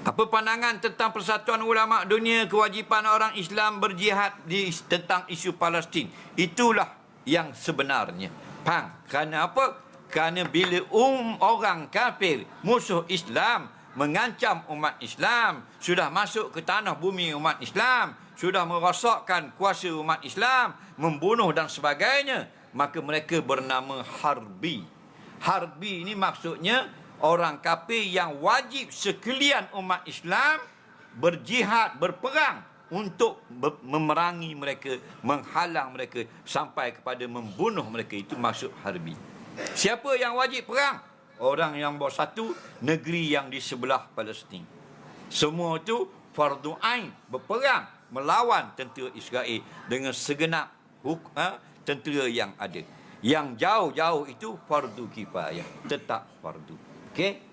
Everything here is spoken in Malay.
Apa pandangan tentang Persatuan Ulama Dunia kewajipan orang Islam berjihad tentang isu Palestin? Itulah yang sebenarnya. Faham? Kerana apa? Kerana bila orang kafir, musuh Islam, mengancam umat Islam, sudah masuk ke tanah bumi umat Islam, sudah merosakkan kuasa umat Islam, membunuh dan sebagainya, maka mereka bernama harbi. Harbi ini maksudnya orang kafir yang wajib sekalian umat Islam berjihad, berperang untuk memerangi mereka, menghalang mereka sampai kepada membunuh mereka. Itu maksud harbi. Siapa yang wajib perang? Orang yang bersatu negeri yang di sebelah Palestin. Semua itu fardu ain, berperang melawan tentera Israel dengan segenap tentera yang ada. Yang jauh-jauh itu fardu kifayah, tetap fardu. Okey?